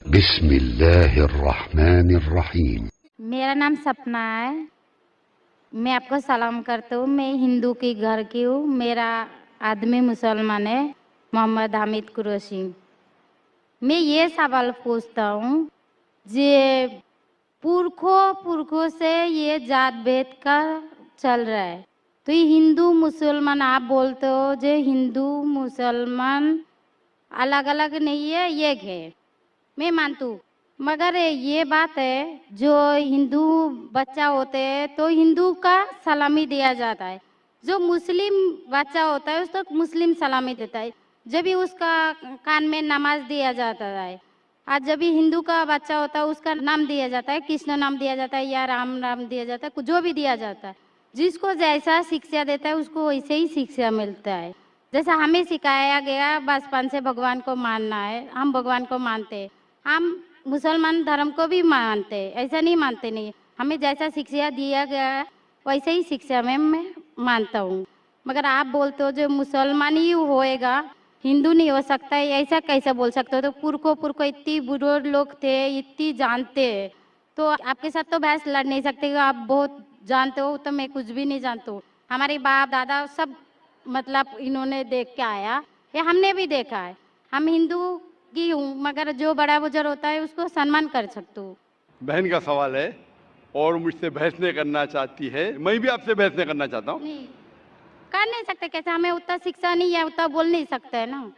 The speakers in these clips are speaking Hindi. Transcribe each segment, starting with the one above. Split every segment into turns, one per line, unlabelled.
बिस्मिल्लाहिर्रहमानिर्रहीम।
मेरा नाम सपना है। मैं आपको सलाम करता हूँ। मैं हिंदू के घर की हूँ। मेरा आदमी मुसलमान है, मोहम्मद हामिद कुरैशी। मैं ये सवाल पूछता हूँ, जे पुरखों से ये जात भेद का चल रहा है, तो ये हिंदू मुसलमान आप बोलते हो, जो हिंदू मुसलमान अलग अलग नहीं है, एक है। मैं मानती हूँ, मगर ये बात है, जो हिंदू बच्चा होते हैं तो हिंदू का सलामी दिया जाता है, जो मुस्लिम बच्चा होता है उसको मुस्लिम सलामी देता है। जब भी उसका कान में नमाज दिया जाता है, आज जब भी हिंदू का बच्चा होता है उसका नाम दिया जाता है, कृष्ण नाम दिया जाता है या राम नाम दिया जाता है, जो भी दिया जाता है। जिसको जैसा शिक्षा देता है उसको वैसे ही शिक्षा मिलता है। जैसा हमें सिखाया गया बचपन से भगवान को मानना है, हम भगवान को मानते हैं। हम मुसलमान धर्म को भी मानते हैं, ऐसा नहीं मानते नहीं। हमें जैसा शिक्षा दिया गया है वैसे ही शिक्षा में मैं मानता हूँ। मगर आप बोलते हो जो मुसलमान ही होएगा, हिंदू नहीं हो सकता है, ऐसा कैसे बोल सकते हो? तो पुरखों इतनी बुजुर्ग लोग थे, इतनी जानते हैं, तो आपके साथ तो बहस लड़ नहीं सकते। आप बहुत जानते हो, तो मैं कुछ भी नहीं जानती हूँ। हमारे बाप दादा सब मतलब इन्होंने देख के आया, ये हमने भी देखा है। हम हिंदू की हूँ, मगर जो बड़ा बुजुर्ग होता है उसको सम्मान कर सकती हूँ।
बहन का सवाल है और मुझसे बहस नहीं करना चाहती है, मैं भी आपसे बहस नहीं करना चाहता हूँ।
नहीं कर नहीं सकते, कैसे? हमें उतना शिक्षा नहीं है, उतना बोल नहीं सकते है ना।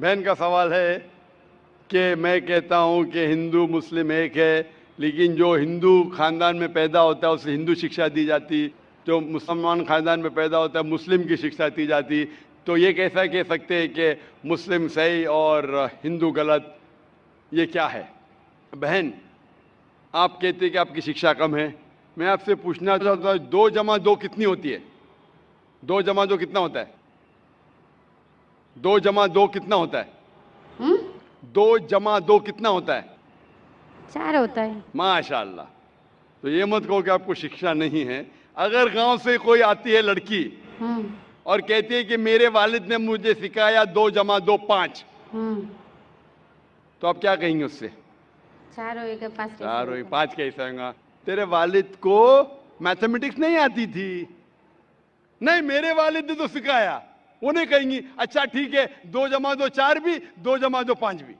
बहन का सवाल है कि मैं कहता हूँ कि हिंदू मुस्लिम एक है, लेकिन जो हिंदू खानदान में पैदा होता है उसे हिंदू शिक्षा दी जाती, जो मुसलमान खानदान में पैदा होता है मुस्लिम की शिक्षा दी जाती। तो ये कैसा कह सकते हैं कि मुस्लिम सही और हिंदू गलत? ये क्या है? बहन, आप कहते हैं कि आपकी शिक्षा कम है। मैं आपसे पूछना चाहता हूँ, 2 जमा 2 कितनी होती है? 2 जमा 2 कितना होता है? 2 जमा 2 कितना होता है? 2 जमा 2 कितना होता है?
4 होता है।
माशाल्लाह। तो ये मत कहो कि आपको शिक्षा नहीं है। अगर गांव से कोई आती है लड़की और कहती है कि मेरे वालिद ने मुझे सिखाया 2 जमा 2 5, तो आप क्या कहेंगे उससे?
4 होएगा 5 कैसे
4
होगा?
5 कैसे होगा? तेरे वालिद को मैथमेटिक्स नहीं आती थी? नहीं, मेरे वालिद ने तो सिखाया। वो नहीं कहेंगी अच्छा ठीक है 2 जमा 2 4 भी, 2 जमा 2 5 भी।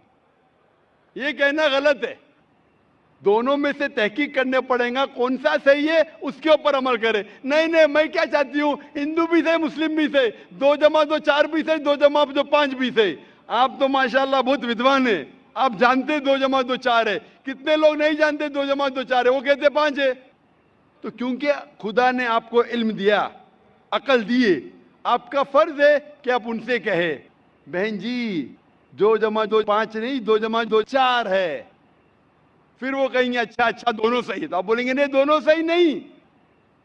ये कहना गलत है। दोनों में से तहकीक करने पड़ेगा, कौन सा सही है उसके ऊपर अमल करे। नहीं नहीं, मैं क्या चाहती हूँ, हिंदू भी सही मुस्लिम भी सही, 2 जमा 2 4 भी सही, 2 जमा 2 5 भी सही। आप तो माशाल्लाह बहुत विद्वान है, आप जानते 2 जमा 2 4 है। कितने लोग नहीं जानते 2 जमा 2 4 है, वो कहते 5 है। तो क्योंकि खुदा ने आपको इल्म दिया, अकल दिए, आपका फर्ज है कि आप उनसे कहे बहन जी 2 जमा 2 5 नहीं, 2 जमा 2 4 है। फिर वो कहेंगे अच्छा अच्छा दोनों सही है, तो आप बोलेंगे नहीं दोनों सही नहीं,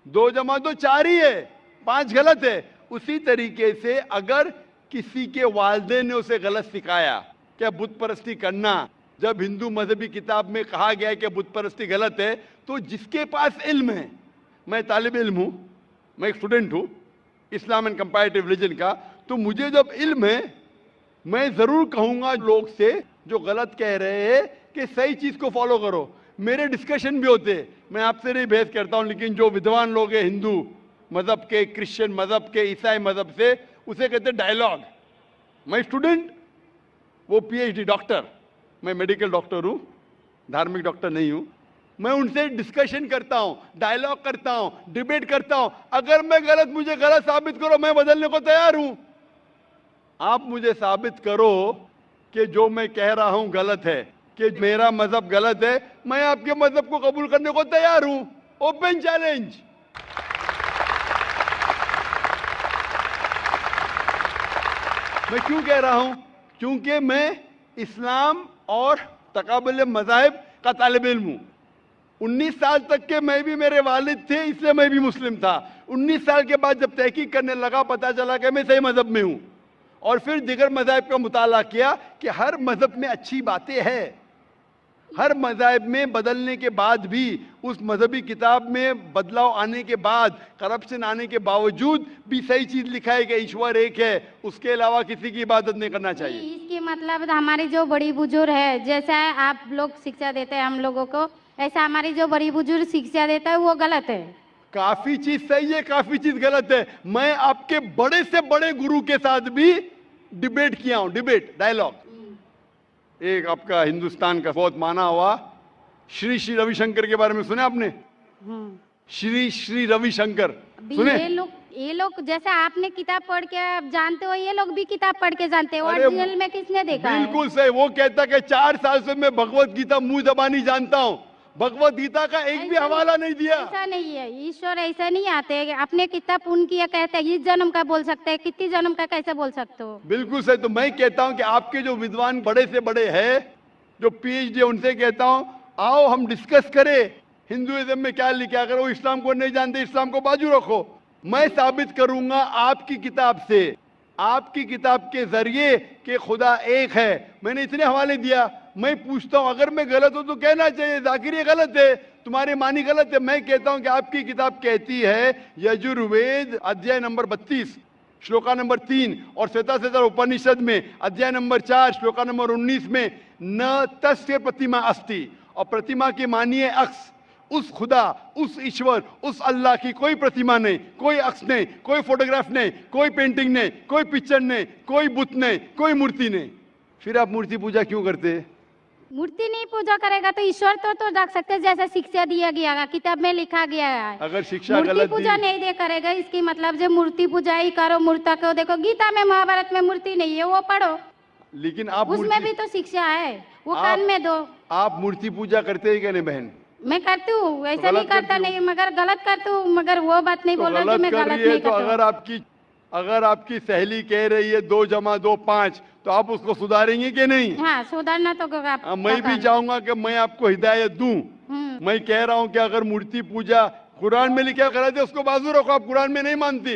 2 जमा 2 4 ही है, 5 गलत है। उसी तरीके से अगर किसी के वालिदैन ने उसे गलत सिखाया क्या बुत परस्ती करना, जब हिंदू मजहबी किताब में कहा गया है कि बुत परस्ती गलत है, तो जिसके पास इल्म है, मैं तालिब इल्म हूं, मैं एक स्टूडेंट हूं इस्लाम एंड कंपैरेटिव रिलीजन का, तो मुझे जब इल्म है मैं जरूर कहूंगा लोग से जो गलत कह रहे हैं कि सही चीज को फॉलो करो। मेरे डिस्कशन भी होते हैं, मैं आपसे नहीं बहस करता हूं, लेकिन जो विद्वान लोग हैं हिंदू मजहब के, क्रिश्चियन मजहब के, ईसाई मजहब से, उसे कहते हैं डायलॉग। मैं स्टूडेंट, वो पीएचडी डॉक्टर, मैं मेडिकल डॉक्टर हूं, धार्मिक डॉक्टर नहीं हूं। मैं उनसे डिस्कशन करता हूं, डायलॉग करता हूं, डिबेट करता हूं। अगर मैं गलत, मुझे गलत साबित करो, मैं बदलने को तैयार हूं। आप मुझे साबित करो कि जो मैं कह रहा हूं गलत है, कि मेरा मजहब गलत है, मैं आपके मजहब को कबूल करने को तैयार हूं। Open challenge. मैं क्यों कह रहा हूं? क्योंकि मैं इस्लाम और तकाबुल मज़ाहिब का तालिब इल्म हूं। 19 साल तक के मैं भी, मेरे वालिद थे इसलिए मैं भी मुस्लिम था। 19 साल के बाद जब तहकीक करने लगा, पता चला कि मैं सही मजहब में हूं, और फिर दिगर मज़ाहिब का मुताला किया कि हर मजहब में अच्छी बातें हैं। हर मज़हब में बदलने के बाद भी, उस मजहबी किताब में बदलाव आने के बाद, करप्शन आने के बावजूद भी सही चीज लिखा है कि ईश्वर एक है, उसके अलावा किसी की इबादत नहीं करना चाहिए।
इसके मतलब हमारी जो बड़ी बुजुर्ग है, जैसा आप लोग शिक्षा देते हैं हम लोगों को, ऐसा हमारी जो बड़ी बुजुर्ग शिक्षा देता है वो गलत है।
काफी चीज सही है, काफी चीज गलत है। मैं आपके बड़े से बड़े गुरु के साथ भी डिबेट किया हूं, डिबेट, डायलॉग। एक आपका हिंदुस्तान का बहुत माना हुआ श्री श्री रविशंकर के बारे में सुने आपने? श्री श्री रविशंकर सुने?
ये लोग जैसे आपने किताब पढ़ के आप जानते हो, ये लोग भी किताब पढ़ के जानते हो।
अरे
ओरिजिनल में किसने देखा है?
बिल्कुल सही। वो कहता कि 4 साल से मैं भगवत गीता मुंह जबानी जानता हूं, भगवत गीता का एक भी हवाला नहीं दिया।
ऐसा नहीं है, ईश्वर ऐसा नहीं आते हैं। अपने कितना पुण्य किया कहते हैं, इस जन्म का बोल सकते हैं, कितनी जन्म का कैसे बोल सकते हो?
बिल्कुल सही। तो मैं कहता हूं कि आपके जो विद्वान बड़े से बड़े हैं, जो पीएचडी, उनसे कहता हूं आओ हम डिस्कस करें हिंदुइज्म में क्या लिखा। अगर वो इस्लाम को नहीं जानते, इस्लाम को बाजू रखो। मैं साबित करूंगा आपकी किताब से, आपकी किताब के जरिए कि खुदा एक है। मैंने इतने हवाले दिया। मैं पूछता हूं अगर मैं गलत हूं तो कहना चाहिए जाकिर ये गलत है, तुम्हारी मानी गलत है। मैं कहता हूं कि आपकी किताब कहती है यजुर्वेद अध्याय नंबर 32 श्लोका नंबर 3 और श्वेताश्वेतर उपनिषद में अध्याय नंबर 4 श्लोका नंबर 19 में न तस्य प्रतिमा अस्ति, और प्रतिमा की मानिए अक्स। उस खुदा, उस ईश्वर, उस अल्लाह की कोई प्रतिमा नहीं, कोई अक्स नहीं, कोई फोटोग्राफ नहीं, कोई पेंटिंग नहीं, कोई पिक्चर नहीं, कोई बुत नहीं, कोई मूर्ति नहीं। फिर आप मूर्ति पूजा क्यों करते हैं?
मूर्ति नहीं पूजा करेगा तो ईश्वर तो रख सकते हैं, जैसे शिक्षा दिया गया है, किताब में लिखा गया है।
अगर शिक्षा
मूर्ति
गलत
पूजा नहीं दे करेगा, इसकी मतलब जो मूर्ति पूजा ही करो, मूर्ता को देखो। गीता में, महाभारत में मूर्ति नहीं है, वो पढ़ो।
लेकिन आप
उसमें भी तो शिक्षा है, वो कान में दो।
आप मूर्ति पूजा करते हैं क्या नहीं बहन?
मैं करती हूँ, ऐसा नहीं करता नहीं, मगर गलत करती हूँ। मगर वो बात नहीं बोल रही कि मैं गलत नहीं
तो
करती हूँ।
अगर आपकी सहेली कह रही है 2 + 2 5, तो आप उसको सुधारेंगे कि नहीं?
हाँ, सुधारना तो
मैं भी चाहूंगा कि मैं आपको हिदायत दूं। मैं कह रहा हूं कि अगर मूर्ति पूजा कुरान में लिखा गलत है, उसको बाजू रखो। आप कुरान में नहीं मानती,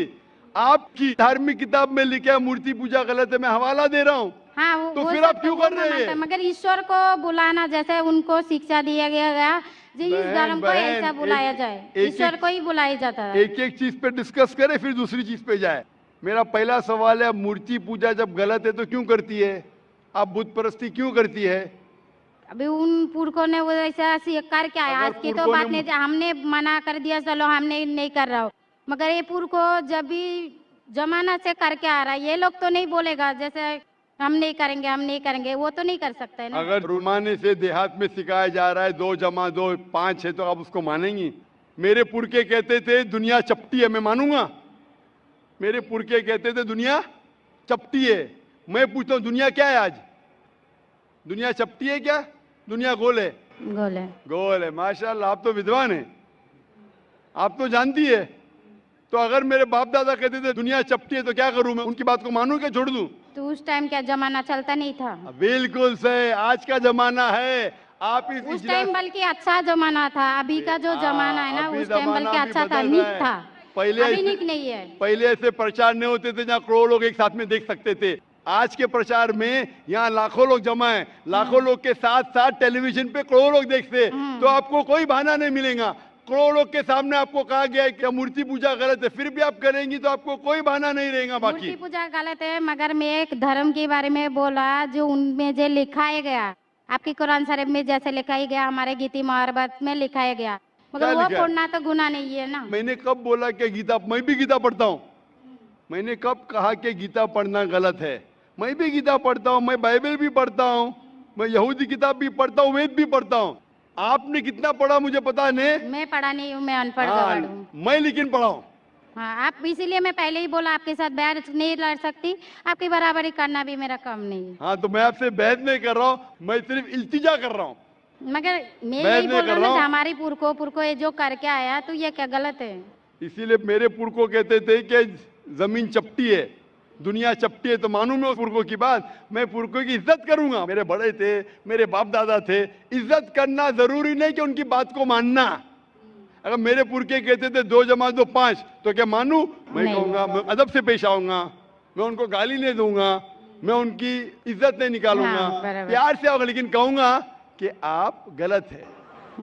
आपकी धार्मिक किताब में लिखा मूर्ति पूजा गलत है, मैं हवाला दे रहा हूँ।
हाँ,
तो फिर आप क्यों कर रहे हैं?
मगर ईश्वर को बुलाना, जैसे उनको शिक्षा दिया गया जी, इस धर्म को ऐसा बुलाया जाए, ईश्वर को ही बुलाया जाता है।
एक एक चीज पे डिस्कस करे, फिर दूसरी चीज पे जाए। मेरा पहला सवाल है, मूर्ति पूजा जब गलत है तो क्यों करती है? आप बुत परस्ती क्यों करती है?
अभी उन पुरखों ने वो ऐसा कर क्या है, आज की तो बात नहीं, हमने मना कर दिया चलो हमने नहीं कर रहा हो। मगर ये पुरखों जब भी जमाना से करके आ रहा है, ये लोग तो नहीं बोलेगा जैसे हम नहीं करेंगे, हम नहीं करेंगे, वो तो नहीं कर सकता है ना।
अगर रुमाने से देहात में सिखाया जा रहा है 2 + 2 5 है, तो आप उसको मानेंगी? मेरे पुरखे कहते थे दुनिया चपटी है, मैं मानूंगा? मेरे पुरखे कहते थे दुनिया चपटी है। मैं पूछता हूँ दुनिया क्या है आज? दुनिया चपटी है क्या? दुनिया गोल है?
गोल है।
गोल है। माशाल्लाह, आप तो विद्वान है, आप तो जानती है। तो अगर मेरे बाप दादा कहते थे दुनिया चपटी है तो क्या करूं मैं? उनकी बात को मानूं क्या छोड़ दूं?
तो उस टाइम क्या जमाना चलता नहीं था?
बिल्कुल सही, आज का जमाना है। आप
उस टाइम बल्कि अच्छा जमाना था, अभी का जो जमाना है ना, उस टाइम बल्कि अच्छा था, नीक था।
पहले
अभी नीक नहीं है।
पहले ऐसे प्रचार नहीं होते थे जहाँ करोड़ों लोग एक साथ में देख सकते थे। आज के प्रचार में यहाँ लाखों लोग जमा है, लाखों लोग के साथ साथ टेलीविजन पे करोड़ों लोग देखते, तो आपको कोई बहाना नहीं मिलेगा। करोड़ों लोग के सामने आपको कहा गया है कि मूर्ति पूजा गलत है, फिर भी आप करेंगी तो आपको कोई बहाना नहीं रहेगा। बाकी
मूर्ति पूजा गलत है, मगर मैं एक धर्म के बारे में बोला जो उनमें जो लिखाया गया, आपकी कुरान शरीफ में जैसे लिखाया गया, हमारे गीता महाभारत में लिखाया गया, मगर वो पढ़ना तो गुनाह नहीं है ना।
मैंने कब बोला कि गीता? मैं भी गीता पढ़ता हूँ। मैंने कब कहा कि गीता पढ़ना गलत है? मैं भी गीता पढ़ता हूँ, मैं बाइबल भी पढ़ता हूँ, मैं यहूदी किताब भी पढ़ता हूँ, वेद भी पढ़ता हूँ। आपने कितना पढ़ा मुझे पता नहीं।
मैं पढ़ा नहीं हूँ, मैं अनपढ़ गवार हूँ।
मैं लेकिन पढ़ा हूँ।
हाँ, आप इसीलिए मैं पहले ही बोला आपके साथ बहस नहीं लड़ सकती, आपकी बराबरी करना भी मेरा काम नहीं है।
हाँ, तो मैं आपसे बहस नहीं कर रहा हूँ, मैं सिर्फ इल्तिजा कर रहा हूँ।
मगर मैं यही बोल रहा हूँ हमारी पुरखों ये जो करके आया, तो ये क्या गलत है?
इसीलिए मेरे पुरखों कहते थे कि जमीन चपटी है, दुनिया चपटी है, तो मानूं मैं उस पुरखों की बात। मैं पुरखों की इज्जत करूंगा, मेरे बड़े थे, मेरे बाप दादा थे। इज्जत करना जरूरी नहीं कि उनकी बात को मानना। अगर मेरे पुरखे कहते थे 2 + 2 5, तो क्या मानूं? मैं कहूंगा, मैं अदब से पेश आऊंगा, मैं उनको गाली नहीं दूंगा, मैं उनकी इज्जत नहीं निकालूंगा,
हाँ,
प्यार से आऊंगा, लेकिन कहूंगा कि आप गलत है।